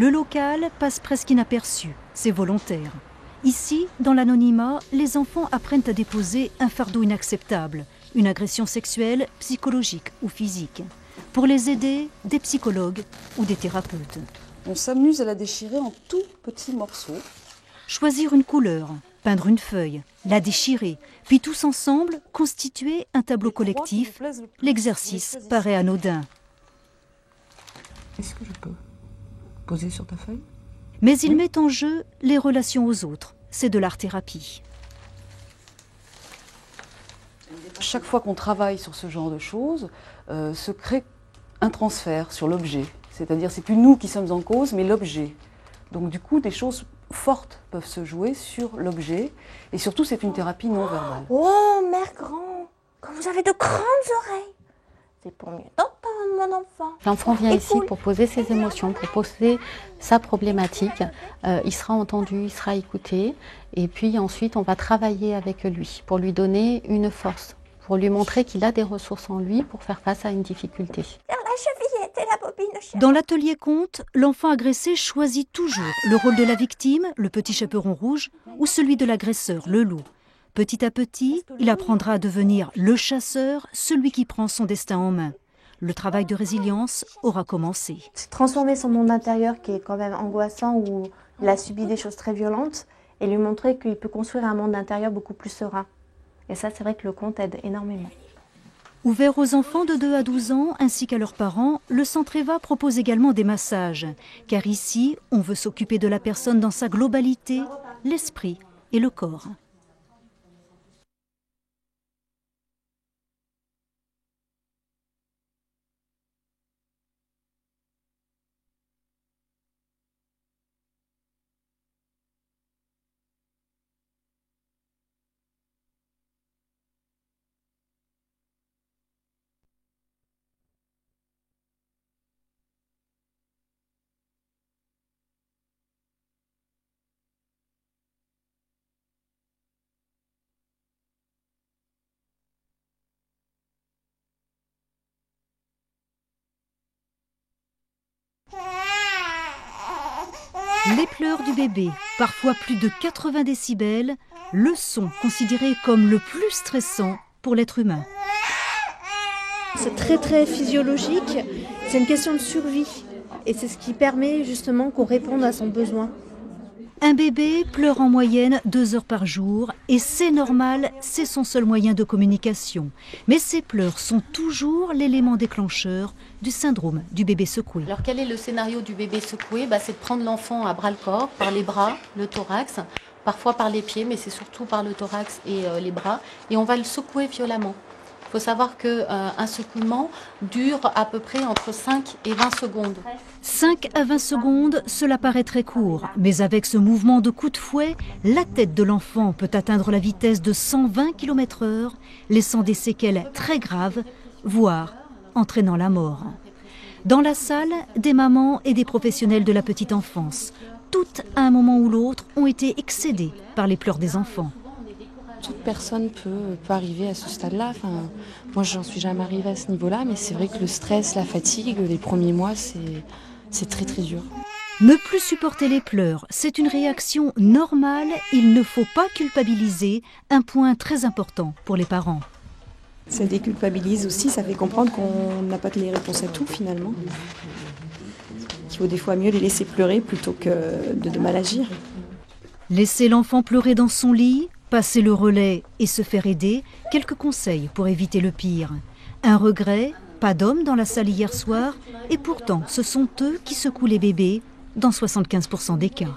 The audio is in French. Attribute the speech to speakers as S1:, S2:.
S1: Le local passe presque inaperçu, c'est volontaire. Ici, dans l'anonymat, les enfants apprennent à déposer un fardeau inacceptable, une agression sexuelle, psychologique ou physique. Pour les aider, des psychologues ou des thérapeutes.
S2: On s'amuse à la déchirer en tout petits morceaux.
S1: Choisir une couleur, peindre une feuille, la déchirer, puis tous ensemble constituer un tableau collectif. L'exercice paraît anodin.
S2: Est-ce que je peux poser sur ta feuille?
S1: Mais il met en jeu les relations aux autres. C'est de l'art-thérapie.
S2: Chaque fois qu'on travaille sur ce genre de choses, se crée un transfert sur l'objet. C'est-à-dire, c'est plus nous qui sommes en cause, mais l'objet. Donc du coup, des choses fortes peuvent se jouer sur l'objet. Et surtout, c'est une thérapie non verbale.
S3: Oh, mère grand, quand vous avez de grandes oreilles, c'est pour mieux entendre mon enfant.
S4: L'enfant vient ici pour poser ses émotions, pour poser sa problématique. Il sera entendu, il sera écouté. Et puis ensuite, on va travailler avec lui pour lui donner une force, pour lui montrer qu'il a des ressources en lui pour faire face à une difficulté.
S3: La chevillette et la bobine.
S1: Dans l'atelier conte, l'enfant agressé choisit toujours le rôle de la victime, le petit chaperon rouge, ou celui de l'agresseur, le loup. Petit à petit, il apprendra à devenir le chasseur, celui qui prend son destin en main. Le travail de résilience aura commencé.
S3: Transformer son monde intérieur qui est quand même angoissant, où il a subi des choses très violentes, et lui montrer qu'il peut construire un monde intérieur beaucoup plus serein. Et ça, c'est vrai que le conte aide énormément.
S1: Ouvert aux enfants de 2 à 12 ans ainsi qu'à leurs parents, le Centre Eva propose également des massages. Car ici, on veut s'occuper de la personne dans sa globalité, l'esprit et le corps. Les pleurs du bébé, parfois plus de 80 décibels, le son considéré comme le plus stressant pour l'être humain.
S3: C'est très physiologique, c'est une question de survie. Et c'est ce qui permet justement qu'on réponde à son besoin.
S1: Un bébé pleure en moyenne 2 heures par jour et c'est normal, c'est son seul moyen de communication. Mais ces pleurs sont toujours l'élément déclencheur du syndrome du bébé secoué.
S4: Alors quel est le scénario du bébé secoué? C'est de prendre l'enfant à bras-le-corps, par les bras, le thorax, parfois par les pieds, mais c'est surtout par le thorax et les bras. Et on va le secouer violemment. Il faut savoir qu'un secouement dure à peu près entre 5 et 20 secondes.
S1: 5 à 20 secondes, cela paraît très court. Mais avec ce mouvement de coup de fouet, la tête de l'enfant peut atteindre la vitesse de 120 km/h, laissant des séquelles très graves, voire entraînant la mort. Dans la salle, des mamans et des professionnels de la petite enfance. Toutes, à un moment ou l'autre, ont été excédées par les pleurs des enfants.
S5: Toute personne peut arriver à ce stade-là. Moi, j'en suis jamais arrivée à ce niveau-là, mais c'est vrai que le stress, la fatigue, les premiers mois, c'est très dur.
S1: Ne plus supporter les pleurs, c'est une réaction normale. Il ne faut pas culpabiliser, un point très important pour les parents.
S6: Ça déculpabilise aussi, ça fait comprendre qu'on n'a pas les réponses à tout finalement. Qu'il vaut des fois mieux les laisser pleurer plutôt que de mal agir.
S1: Laisser l'enfant pleurer dans son lit, passer le relais et se faire aider, quelques conseils pour éviter le pire. Un regret, pas d'homme dans la salle hier soir, et pourtant ce sont eux qui secouent les bébés dans 75% des cas.